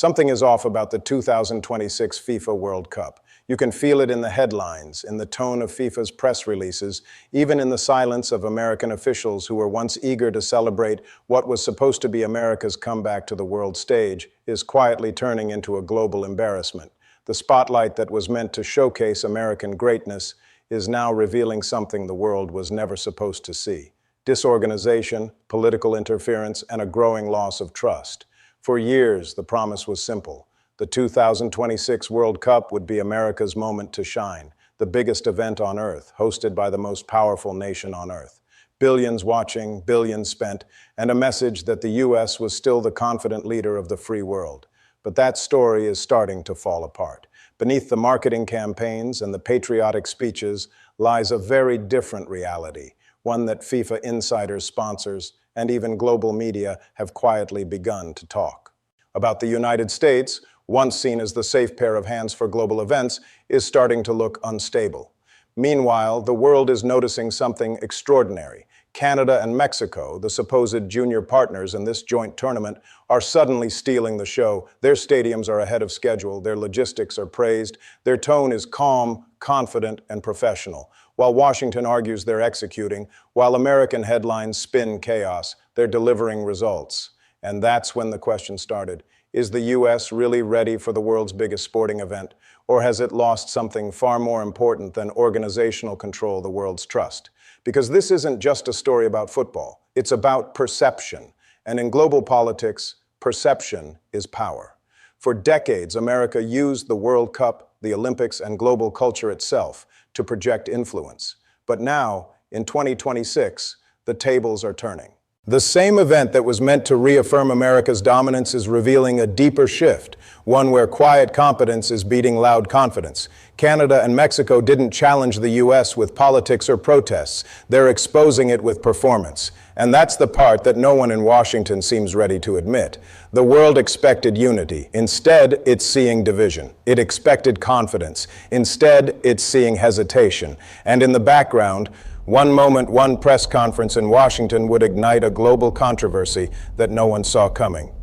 Something is off about the 2026 FIFA World Cup. You can feel it in the headlines, in the tone of FIFA's press releases, even in the silence of American officials who were once eager to celebrate what was supposed to be America's comeback to the world stage is quietly turning into a global embarrassment. The spotlight that was meant to showcase American greatness is now revealing something the world was never supposed to see: disorganization, political interference, and a growing loss of trust. For years, the promise was simple. The 2026 World Cup would be America's moment to shine, the biggest event on earth, hosted by the most powerful nation on earth. Billions watching, billions spent, and a message that the U.S. was still the confident leader of the free world. But that story is starting to fall apart. Beneath the marketing campaigns and the patriotic speeches lies a very different reality, one that FIFA insiders, sponsors, and even global media have quietly begun to talk about. The United States, once seen as the safe pair of hands for global events, is starting to look unstable. Meanwhile, the world is noticing something extraordinary. Canada and Mexico, the supposed junior partners in this joint tournament, are suddenly stealing the show. Their stadiums are ahead of schedule, their logistics are praised, their tone is calm, confident, and professional. While Washington argues they're executing, while American headlines spin chaos, they're delivering results. And that's when the question started. Is the U.S. really ready for the world's biggest sporting event? Or has it lost something far more important than organizational control, the world's trust? Because this isn't just a story about football. It's about perception. And in global politics, perception is power. For decades, America used the World Cup, the Olympics, and global culture itself to project influence. But now, in 2026, the tables are turning. The same event that was meant to reaffirm America's dominance is revealing a deeper shift, one where quiet competence is beating loud confidence. Canada and Mexico didn't challenge the U.S. with politics or protests. They're exposing it with performance. And that's the part that no one in Washington seems ready to admit. The world expected unity. Instead, it's seeing division. It expected confidence. Instead, it's seeing hesitation. And in the background, one moment, one press conference in Washington would ignite a global controversy that no one saw coming.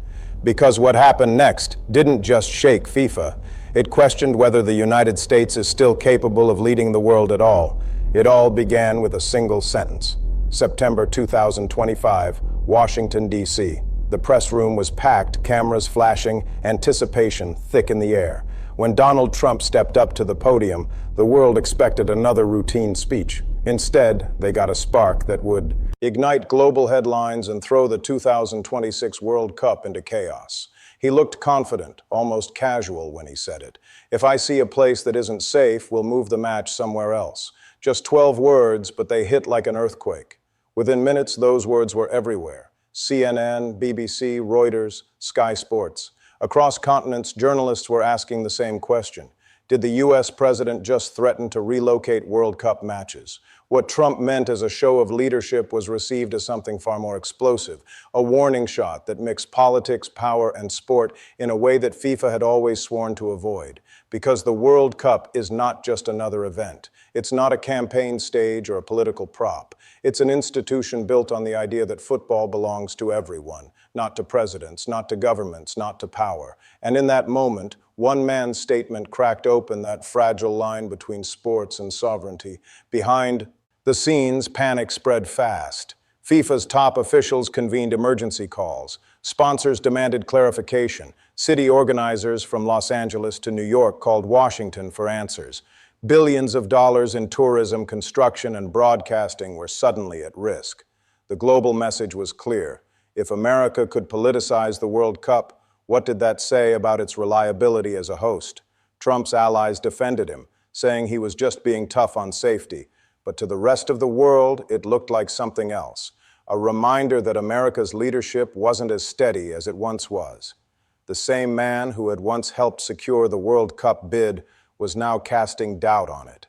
Because what happened next didn't just shake FIFA. It questioned whether the United States is still capable of leading the world at all. It all began with a single sentence. September 2025, Washington, D.C. The press room was packed, cameras flashing, anticipation thick in the air. When Donald Trump stepped up to the podium, the world expected another routine speech. Instead, they got a spark that would ignite global headlines and throw the 2026 World Cup into chaos. He looked confident, almost casual when he said it. "If I see a place that isn't safe, we'll move the match somewhere else." Just 12 words, but they hit like an earthquake. Within minutes, those words were everywhere. CNN, BBC, Reuters, Sky Sports. Across continents, journalists were asking the same question. Did the U.S. president just threaten to relocate World Cup matches? What Trump meant as a show of leadership was received as something far more explosive, a warning shot that mixed politics, power, and sport in a way that FIFA had always sworn to avoid. Because the World Cup is not just another event. It's not a campaign stage or a political prop. It's an institution built on the idea that football belongs to everyone, not to presidents, not to governments, not to power. And in that moment, one man's statement cracked open that fragile line between sports and sovereignty. Behind the scenes, panic spread fast. FIFA's top officials convened emergency calls. Sponsors demanded clarification. City organizers from Los Angeles to New York called Washington for answers. Billions of dollars in tourism, construction, and broadcasting were suddenly at risk. The global message was clear. If America could politicize the World Cup, what did that say about its reliability as a host? Trump's allies defended him, saying he was just being tough on safety. But to the rest of the world, it looked like something else. A reminder that America's leadership wasn't as steady as it once was. The same man who had once helped secure the World Cup bid was now casting doubt on it.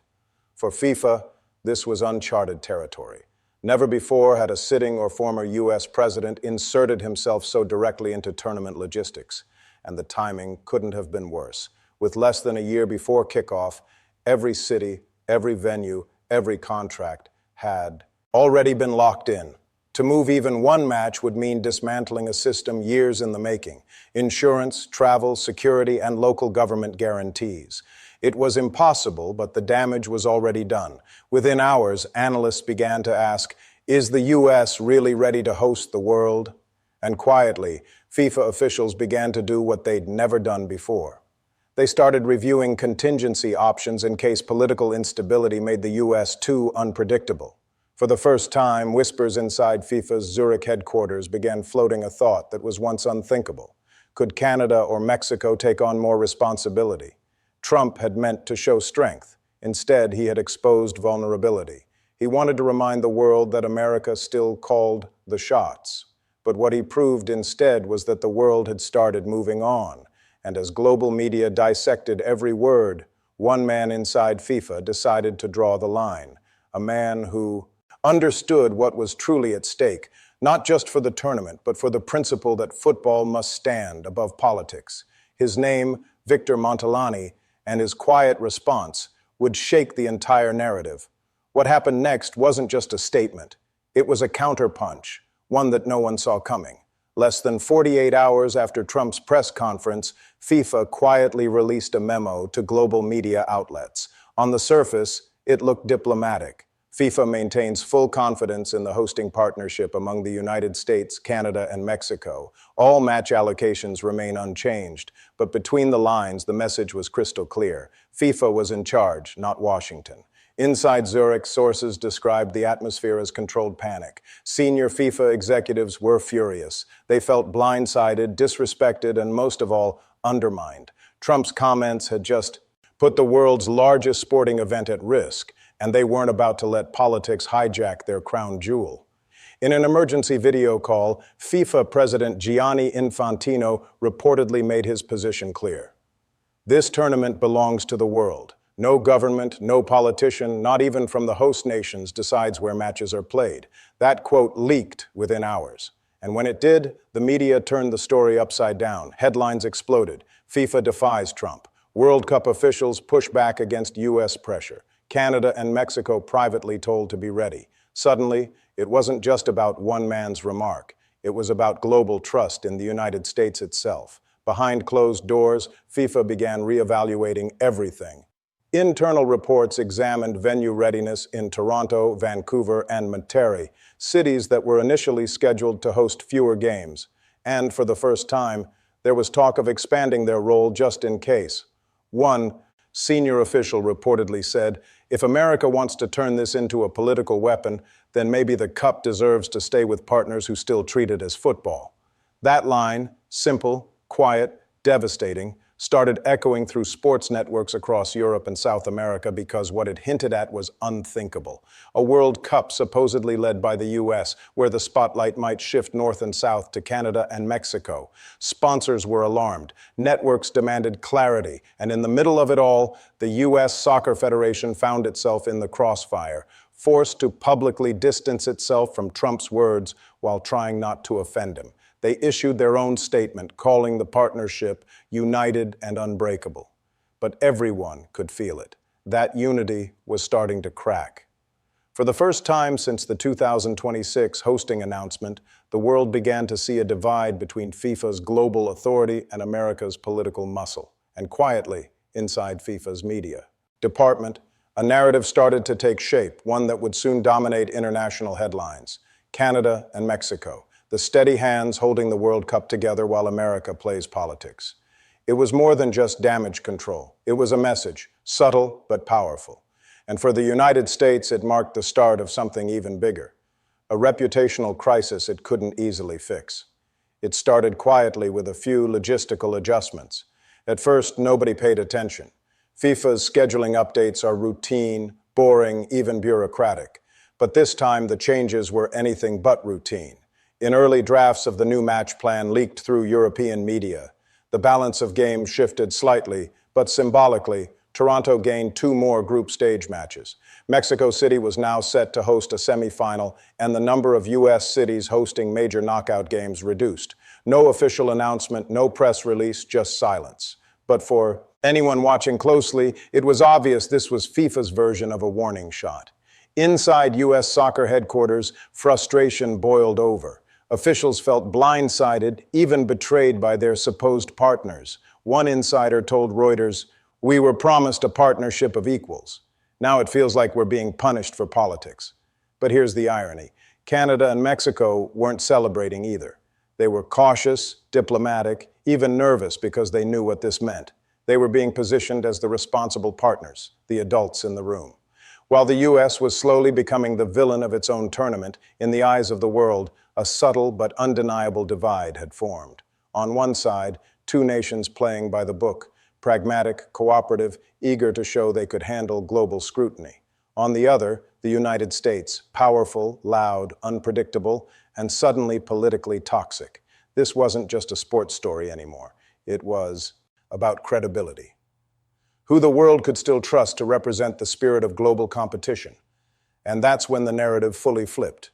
For FIFA, this was uncharted territory. Never before had a sitting or former U.S. president inserted himself so directly into tournament logistics, and the timing couldn't have been worse. With less than a year before kickoff, every city, every venue, every contract had already been locked in. To move even one match would mean dismantling a system years in the making: insurance, travel, security, and local government guarantees. It was impossible, but the damage was already done. Within hours, analysts began to ask, is the U.S. really ready to host the world? And quietly, FIFA officials began to do what they'd never done before. They started reviewing contingency options in case political instability made the U.S. too unpredictable. For the first time, whispers inside FIFA's Zurich headquarters began floating a thought that was once unthinkable. Could Canada or Mexico take on more responsibility? Trump had meant to show strength. Instead, he had exposed vulnerability. He wanted to remind the world that America still called the shots. But what he proved instead was that the world had started moving on. And as global media dissected every word, one man inside FIFA decided to draw the line. A man who understood what was truly at stake, not just for the tournament, but for the principle that football must stand above politics. His name, Victor Montalani, and his quiet response would shake the entire narrative. What happened next wasn't just a statement. It was a counterpunch, one that no one saw coming. Less than 48 hours after Trump's press conference, FIFA quietly released a memo to global media outlets. On the surface, it looked diplomatic. FIFA maintains full confidence in the hosting partnership among the United States, Canada, and Mexico. All match allocations remain unchanged, but between the lines, the message was crystal clear. FIFA was in charge, not Washington. Inside Zurich, sources described the atmosphere as controlled panic. Senior FIFA executives were furious. They felt blindsided, disrespected, and most of all, undermined. Trump's comments had just put the world's largest sporting event at risk, and they weren't about to let politics hijack their crown jewel. In an emergency video call, FIFA President Gianni Infantino reportedly made his position clear. This tournament belongs to the world. No government, no politician, not even from the host nations decides where matches are played. That quote leaked within hours. And when it did, the media turned the story upside down. Headlines exploded. FIFA defies Trump. World Cup officials push back against U.S. pressure. Canada and Mexico privately told to be ready. Suddenly, it wasn't just about one man's remark. It was about global trust in the United States itself. Behind closed doors, FIFA began reevaluating everything. Internal reports examined venue readiness in Toronto, Vancouver, and Monterrey, cities that were initially scheduled to host fewer games. And for the first time, there was talk of expanding their role just in case. One senior official reportedly said, if America wants to turn this into a political weapon, then maybe the Cup deserves to stay with partners who still treat it as football. That line, simple, quiet, devastating, started echoing through sports networks across Europe and South America because what it hinted at was unthinkable. A World Cup supposedly led by the U.S., where the spotlight might shift north and south to Canada and Mexico. Sponsors were alarmed. Networks demanded clarity. And in the middle of it all, the U.S. Soccer Federation found itself in the crossfire, forced to publicly distance itself from Trump's words while trying not to offend him. They issued their own statement calling the partnership united and unbreakable. But everyone could feel it. That unity was starting to crack. For the first time since the 2026 hosting announcement, the world began to see a divide between FIFA's global authority and America's political muscle. And quietly, inside FIFA's media department, a narrative started to take shape, one that would soon dominate international headlines. Canada and Mexico, the steady hands holding the World Cup together while America plays politics. It was more than just damage control. It was a message, subtle but powerful. And for the United States, it marked the start of something even bigger, a reputational crisis it couldn't easily fix. It started quietly with a few logistical adjustments. At first, nobody paid attention. FIFA's scheduling updates are routine, boring, even bureaucratic. But this time, the changes were anything but routine. In early drafts of the new match plan leaked through European media, the balance of games shifted slightly, but symbolically, Toronto gained 2 more group stage matches. Mexico City was now set to host a semifinal, and the number of U.S. cities hosting major knockout games reduced. No official announcement, no press release, just silence. But for anyone watching closely, it was obvious this was FIFA's version of a warning shot. Inside U.S. soccer headquarters, frustration boiled over. Officials felt blindsided, even betrayed by their supposed partners. One insider told Reuters, "We were promised a partnership of equals. Now it feels like we're being punished for politics." But here's the irony. Canada and Mexico weren't celebrating either. They were cautious, diplomatic, even nervous because they knew what this meant. They were being positioned as the responsible partners, the adults in the room. While the U.S. was slowly becoming the villain of its own tournament, in the eyes of the world, a subtle but undeniable divide had formed. On one side, two nations playing by the book, pragmatic, cooperative, eager to show they could handle global scrutiny. On the other, the United States, powerful, loud, unpredictable, and suddenly politically toxic. This wasn't just a sports story anymore. It was about credibility. Who the world could still trust to represent the spirit of global competition. And that's when the narrative fully flipped.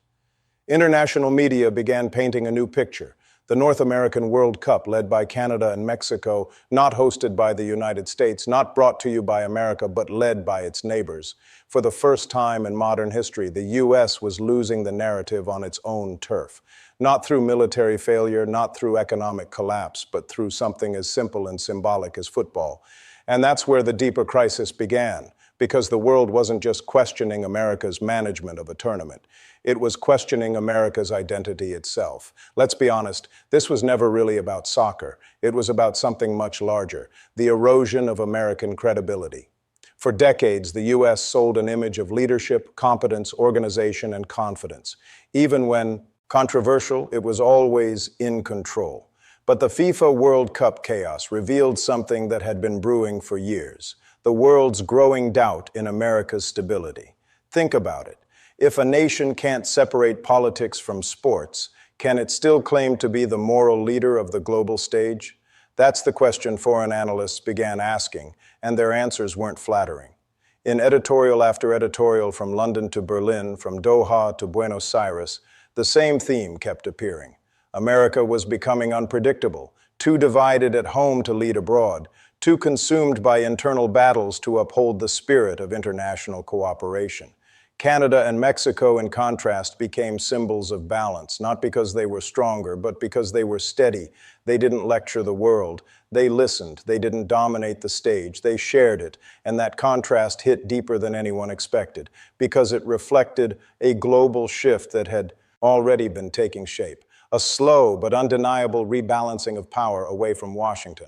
International media began painting a new picture. The North American World Cup, led by Canada and Mexico, not hosted by the United States, not brought to you by America, but led by its neighbors. For the first time in modern history, the U.S. was losing the narrative on its own turf. Not through military failure, not through economic collapse, but through something as simple and symbolic as football. And that's where the deeper crisis began, because the world wasn't just questioning America's management of a tournament. It was questioning America's identity itself. Let's be honest, this was never really about soccer. It was about something much larger, the erosion of American credibility. For decades, the U.S. sold an image of leadership, competence, organization, and confidence. Even when controversial, it was always in control. But the FIFA World Cup chaos revealed something that had been brewing for years, the world's growing doubt in America's stability. Think about it. If a nation can't separate politics from sports, can it still claim to be the moral leader of the global stage? That's the question foreign analysts began asking, and their answers weren't flattering. In editorial after editorial from London to Berlin, from Doha to Buenos Aires, the same theme kept appearing. America was becoming unpredictable, too divided at home to lead abroad, too consumed by internal battles to uphold the spirit of international cooperation. Canada and Mexico, in contrast, became symbols of balance, not because they were stronger, but because they were steady. They didn't lecture the world. They listened. They didn't dominate the stage. They shared it. And that contrast hit deeper than anyone expected, because it reflected a global shift that had already been taking shape, a slow but undeniable rebalancing of power away from Washington.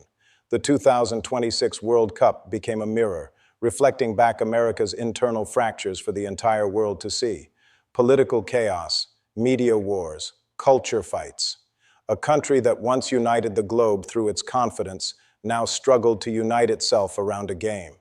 The 2026 World Cup became a mirror, reflecting back America's internal fractures for the entire world to see. Political chaos, media wars, culture fights. A country that once united the globe through its confidence now struggled to unite itself around a game.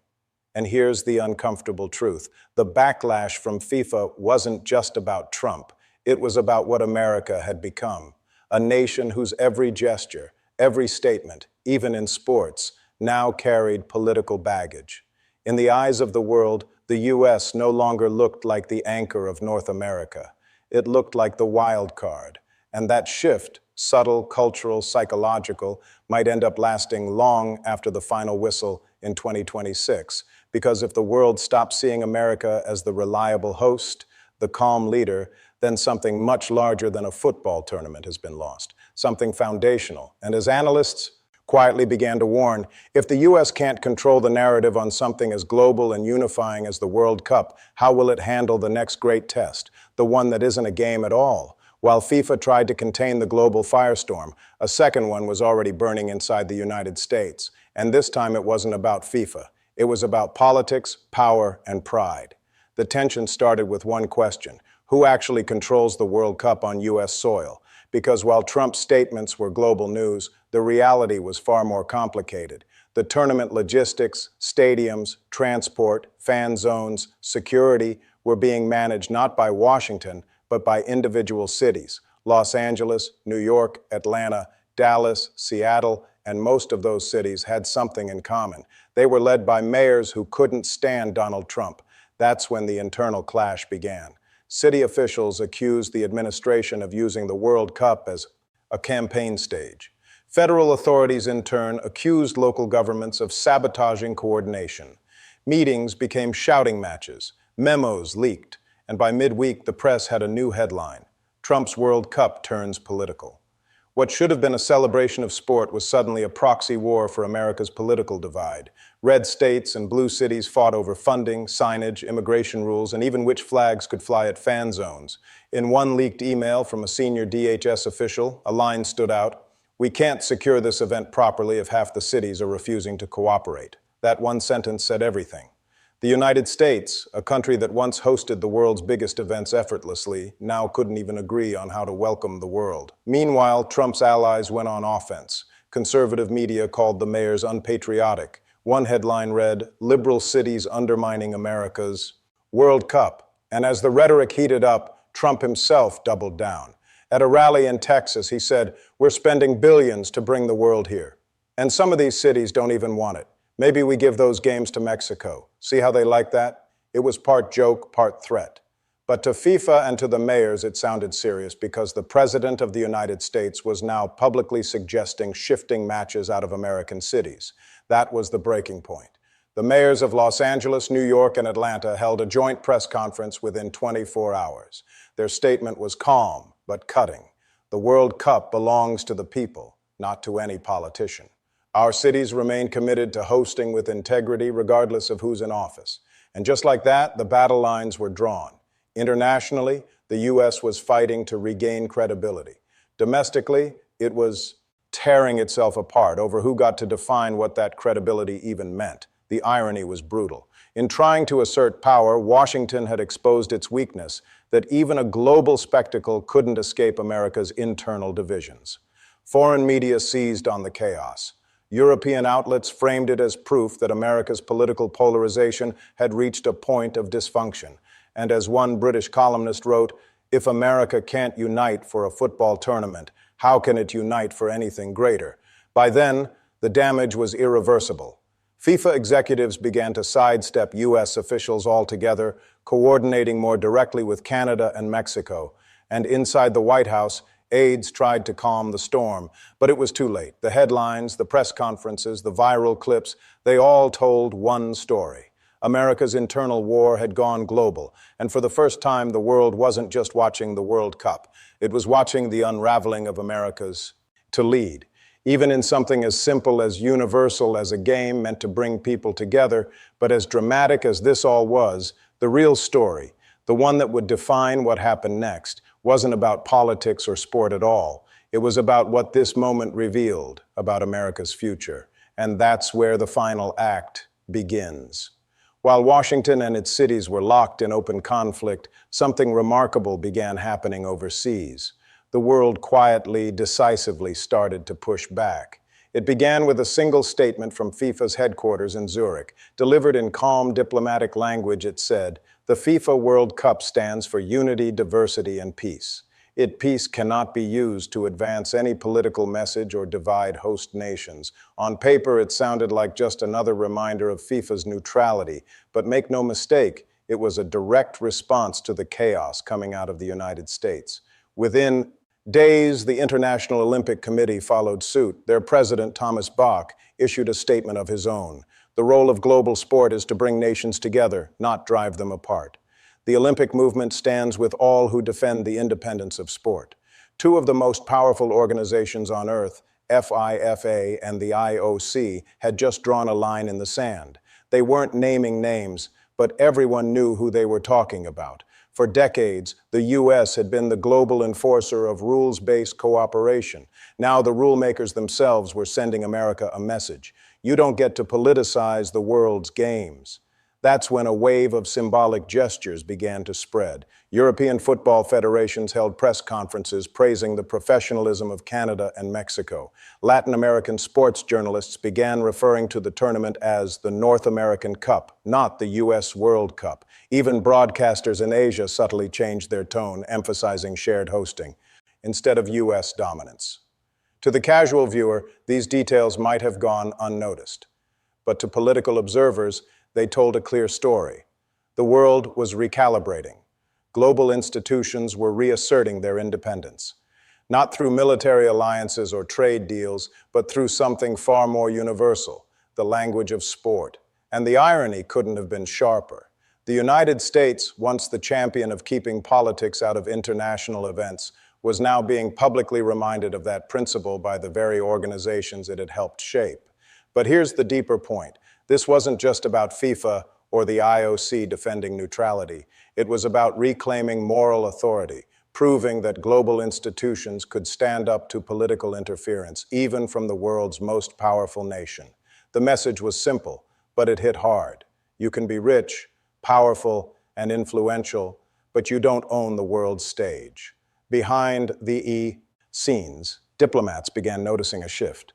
And here's the uncomfortable truth. The backlash from FIFA wasn't just about Trump. It was about what America had become. A nation whose every gesture, every statement, even in sports, now carried political baggage. In the eyes of the world, the U.S. no longer looked like the anchor of North America. It looked like the wild card. And that shift, subtle, cultural, psychological, might end up lasting long after the final whistle in 2026. Because if the world stops seeing America as the reliable host, the calm leader, then something much larger than a football tournament has been lost, something foundational. And as analysts quietly began to warn, if the U.S. can't control the narrative on something as global and unifying as the World Cup, how will it handle the next great test, the one that isn't a game at all? While FIFA tried to contain the global firestorm, a second one was already burning inside the United States. And this time it wasn't about FIFA. It was about politics, power, and pride. The tension started with one question: who actually controls the World Cup on U.S. soil? Because while Trump's statements were global news, the reality was far more complicated. The tournament logistics, stadiums, transport, fan zones, security were being managed not by Washington, but by individual cities. Los Angeles, New York, Atlanta, Dallas, Seattle, and most of those cities had something in common. They were led by mayors who couldn't stand Donald Trump. That's when the internal clash began. City officials accused the administration of using the World Cup as a campaign stage. Federal authorities, in turn, accused local governments of sabotaging coordination. Meetings became shouting matches, memos leaked, and by midweek the press had a new headline: Trump's World Cup turns political. What should have been a celebration of sport was suddenly a proxy war for America's political divide. Red states and blue cities fought over funding, signage, immigration rules, and even which flags could fly at fan zones. In one leaked email from a senior DHS official, a line stood out: "We can't secure this event properly if half the cities are refusing to cooperate." That one sentence said everything. The United States, a country that once hosted the world's biggest events effortlessly, now couldn't even agree on how to welcome the world. Meanwhile, Trump's allies went on offense. Conservative media called the mayors unpatriotic. One headline read, "Liberal cities undermining America's World Cup." And as the rhetoric heated up, Trump himself doubled down. At a rally in Texas, he said, "We're spending billions to bring the world here. And some of these cities don't even want it. Maybe we give those games to Mexico. See how they like that?" It was part joke, part threat. But to FIFA and to the mayors, it sounded serious because the President of the United States was now publicly suggesting shifting matches out of American cities. That was the breaking point. The mayors of Los Angeles, New York, and Atlanta held a joint press conference within 24 hours. Their statement was calm, but cutting. The World Cup belongs to the people, not to any politician. Our cities remain committed to hosting with integrity regardless of who's in office. And just like that, the battle lines were drawn. Internationally, the U.S. was fighting to regain credibility. Domestically, it was tearing itself apart over who got to define what that credibility even meant. The irony was brutal. In trying to assert power, Washington had exposed its weakness, that even a global spectacle couldn't escape America's internal divisions. Foreign media seized on the chaos. European outlets framed it as proof that America's political polarization had reached a point of dysfunction. And as one British columnist wrote, "If America can't unite for a football tournament, how can it unite for anything greater?" By then, the damage was irreversible. FIFA executives began to sidestep U.S. officials altogether, coordinating more directly with Canada and Mexico. And inside the White House, aides tried to calm the storm, but it was too late. The headlines, the press conferences, the viral clips, they all told one story. America's internal war had gone global, and for the first time, the world wasn't just watching the World Cup. It was watching the unraveling of America's to lead. Even in something as simple as universal as a game meant to bring people together, but as dramatic as this all was, the real story, the one that would define what happened next, wasn't about politics or sport at all. It was about what this moment revealed about America's future. And that's where the final act begins. While Washington and its cities were locked in open conflict, something remarkable began happening overseas. The world quietly, decisively started to push back. It began with a single statement from FIFA's headquarters in Zurich. Delivered in calm diplomatic language, it said, "The FIFA World Cup stands for unity, diversity, and peace. Peace cannot be used to advance any political message or divide host nations." On paper, it sounded like just another reminder of FIFA's neutrality, but make no mistake, it was a direct response to the chaos coming out of the United States. Within days, the International Olympic Committee followed suit. Their president, Thomas Bach, issued a statement of his own. The role of global sport is to bring nations together, not drive them apart. The Olympic movement stands with all who defend the independence of sport. Two of the most powerful organizations on earth, FIFA and the IOC, had just drawn a line in the sand. They weren't naming names, but everyone knew who they were talking about. For decades, the U.S. had been the global enforcer of rules-based cooperation. Now the rulemakers themselves were sending America a message. You don't get to politicize the world's games. That's when a wave of symbolic gestures began to spread. European football federations held press conferences praising the professionalism of Canada and Mexico. Latin American sports journalists began referring to the tournament as the North American Cup, not the U.S. World Cup. Even broadcasters in Asia subtly changed their tone, emphasizing shared hosting instead of U.S. dominance. To the casual viewer, these details might have gone unnoticed. But to political observers, they told a clear story. The world was recalibrating. Global institutions were reasserting their independence. Not through military alliances or trade deals, but through something far more universal, the language of sport. And the irony couldn't have been sharper. The United States, once the champion of keeping politics out of international events, was now being publicly reminded of that principle by the very organizations it had helped shape. But here's the deeper point. This wasn't just about FIFA or the IOC defending neutrality. It was about reclaiming moral authority, proving that global institutions could stand up to political interference, even from the world's most powerful nation. The message was simple, but it hit hard. You can be rich, powerful, and influential, but you don't own the world's stage. Behind the scenes, diplomats began noticing a shift.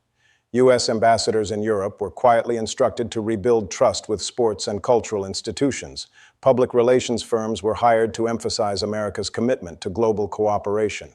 U.S. ambassadors in Europe were quietly instructed to rebuild trust with sports and cultural institutions. Public relations firms were hired to emphasize America's commitment to global cooperation.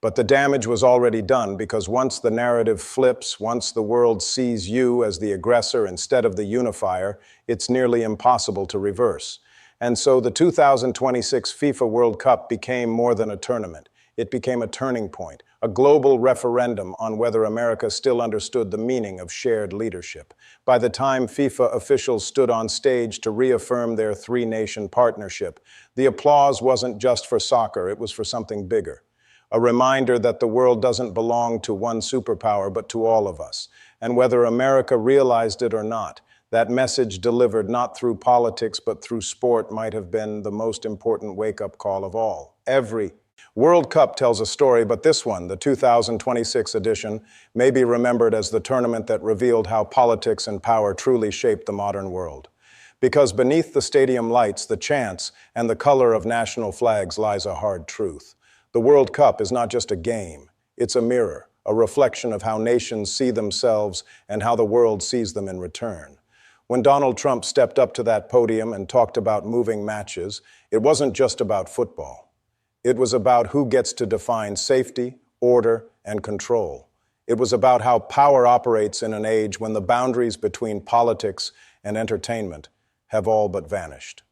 But the damage was already done, because once the narrative flips, once the world sees you as the aggressor instead of the unifier, it's nearly impossible to reverse. And so the 2026 FIFA World Cup became more than a tournament. It became a turning point, a global referendum on whether America still understood the meaning of shared leadership. By the time FIFA officials stood on stage to reaffirm their three-nation partnership, the applause wasn't just for soccer, it was for something bigger. A reminder that the world doesn't belong to one superpower, but to all of us. And whether America realized it or not, that message delivered not through politics, but through sport might have been the most important wake-up call of all. Every World Cup tells a story, but this one, the 2026 edition, may be remembered as the tournament that revealed how politics and power truly shaped the modern world. Because beneath the stadium lights, the chants, and the color of national flags lies a hard truth. The World Cup is not just a game, it's a mirror, a reflection of how nations see themselves and how the world sees them in return. When Donald Trump stepped up to that podium and talked about moving matches, it wasn't just about football. It was about who gets to define safety, order, and control. It was about how power operates in an age when the boundaries between politics and entertainment have all but vanished.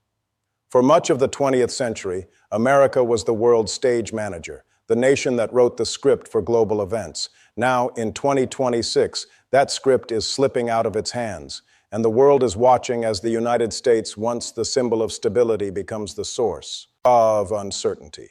For much of the 20th century, America was the world's stage manager, the nation that wrote the script for global events. Now, in 2026, that script is slipping out of its hands, and the world is watching as the United States, once the symbol of stability, becomes the source of uncertainty.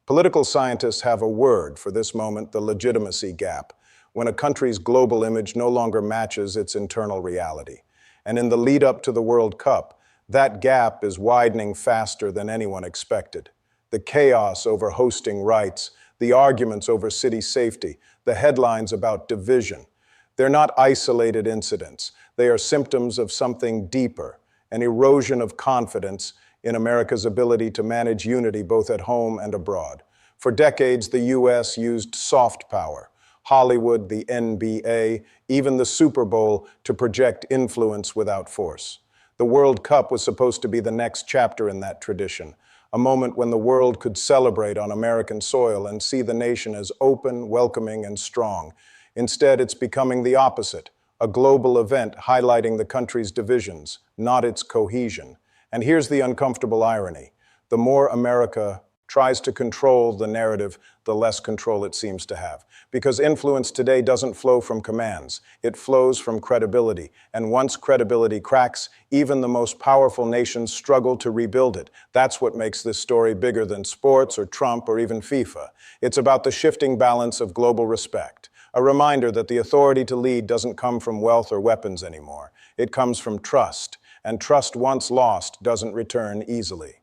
Political scientists have a word for this moment: the legitimacy gap, when a country's global image no longer matches its internal reality. And in the lead up to the World Cup, that gap is widening faster than anyone expected. The chaos over hosting rights, the arguments over city safety, the headlines about division, they're not isolated incidents. They are symptoms of something deeper, an erosion of confidence in America's ability to manage unity both at home and abroad. For decades, the U.S. used soft power, Hollywood, the NBA, even the Super Bowl, to project influence without force. The World Cup was supposed to be the next chapter in that tradition, a moment when the world could celebrate on American soil and see the nation as open, welcoming, and strong. Instead, it's becoming the opposite, a global event highlighting the country's divisions, not its cohesion. And here's the uncomfortable irony. The more America tries to control the narrative, the less control it seems to have. Because influence today doesn't flow from commands. It flows from credibility. And once credibility cracks, even the most powerful nations struggle to rebuild it. That's what makes this story bigger than sports or Trump or even FIFA. It's about the shifting balance of global respect. A reminder that the authority to lead doesn't come from wealth or weapons anymore. It comes from trust. And trust once lost doesn't return easily.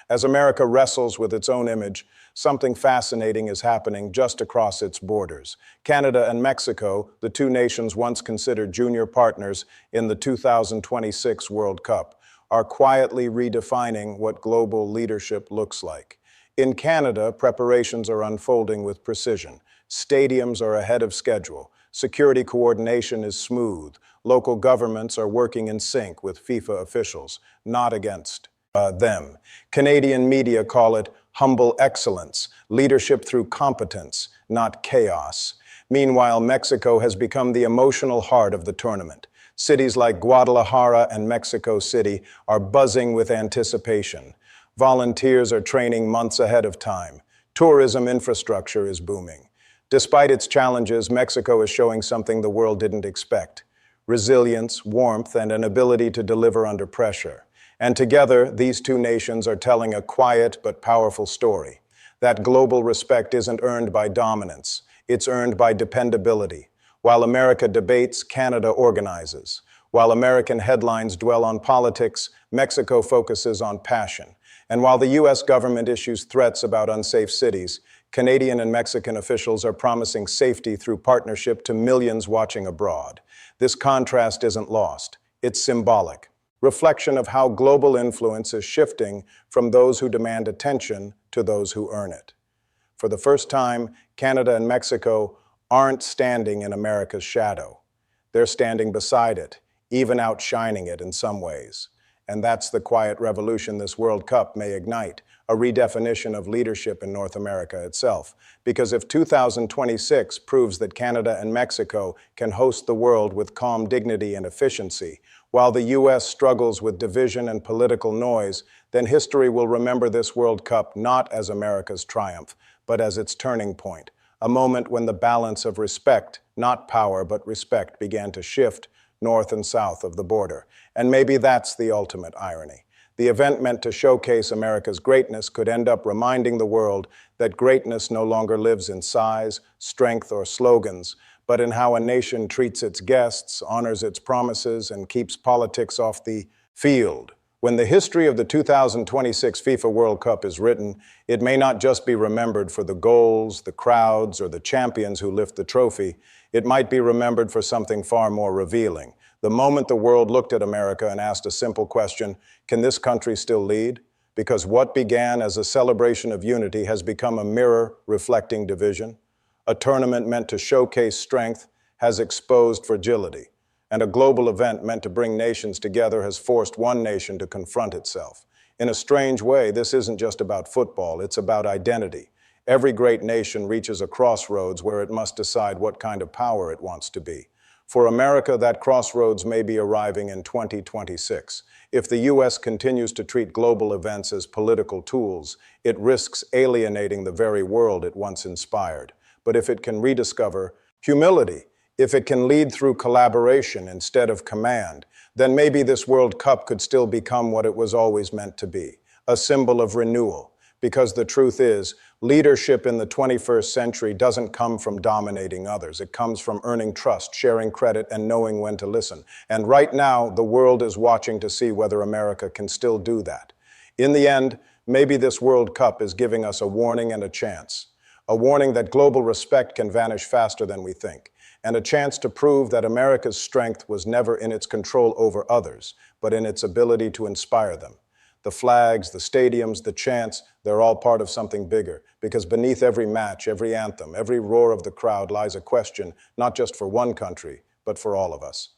As America wrestles with its own image, something fascinating is happening just across its borders. Canada and Mexico, the two nations once considered junior partners in the 2026 World Cup, are quietly redefining what global leadership looks like. In Canada, preparations are unfolding with precision. Stadiums are ahead of schedule. Security coordination is smooth. Local governments are working in sync with FIFA officials, not against them. Canadian media call it humble excellence, leadership through competence, not chaos. Meanwhile, Mexico has become the emotional heart of the tournament. Cities like Guadalajara and Mexico City are buzzing with anticipation. Volunteers are training months ahead of time. Tourism infrastructure is booming. Despite its challenges, Mexico is showing something the world didn't expect: resilience, warmth, and an ability to deliver under pressure. And together, these two nations are telling a quiet but powerful story. That global respect isn't earned by dominance, it's earned by dependability. While America debates, Canada organizes. While American headlines dwell on politics, Mexico focuses on passion. And while the U.S. government issues threats about unsafe cities, Canadian and Mexican officials are promising safety through partnership to millions watching abroad. This contrast isn't lost. It's symbolic. Reflection of how global influence is shifting from those who demand attention to those who earn it. For the first time, Canada and Mexico aren't standing in America's shadow. They're standing beside it, even outshining it in some ways. And that's the quiet revolution this World Cup may ignite, a redefinition of leadership in North America itself. Because if 2026 proves that Canada and Mexico can host the world with calm dignity and efficiency, while the U.S. struggles with division and political noise, then history will remember this World Cup not as America's triumph, but as its turning point, a moment when the balance of respect, not power but respect, began to shift north and south of the border. And maybe that's the ultimate irony. The event meant to showcase America's greatness could end up reminding the world that greatness no longer lives in size, strength, or slogans, but in how a nation treats its guests, honors its promises, and keeps politics off the field. When the history of the 2026 FIFA World Cup is written, it may not just be remembered for the goals, the crowds, or the champions who lift the trophy. It might be remembered for something far more revealing. The moment the world looked at America and asked a simple question, can this country still lead? Because what began as a celebration of unity has become a mirror reflecting division. A tournament meant to showcase strength has exposed fragility. And a global event meant to bring nations together has forced one nation to confront itself. In a strange way, this isn't just about football, it's about identity. Every great nation reaches a crossroads where it must decide what kind of power it wants to be. For America, that crossroads may be arriving in 2026. If the U.S. continues to treat global events as political tools, it risks alienating the very world it once inspired. But if it can rediscover humility, if it can lead through collaboration instead of command, then maybe this World Cup could still become what it was always meant to be, a symbol of renewal. Because the truth is, leadership in the 21st century doesn't come from dominating others. It comes from earning trust, sharing credit, and knowing when to listen. And right now, the world is watching to see whether America can still do that. In the end, maybe this World Cup is giving us a warning and a chance. A warning that global respect can vanish faster than we think. And a chance to prove that America's strength was never in its control over others, but in its ability to inspire them. The flags, the stadiums, the chants, they're all part of something bigger, because beneath every match, every anthem, every roar of the crowd lies a question, not just for one country, but for all of us.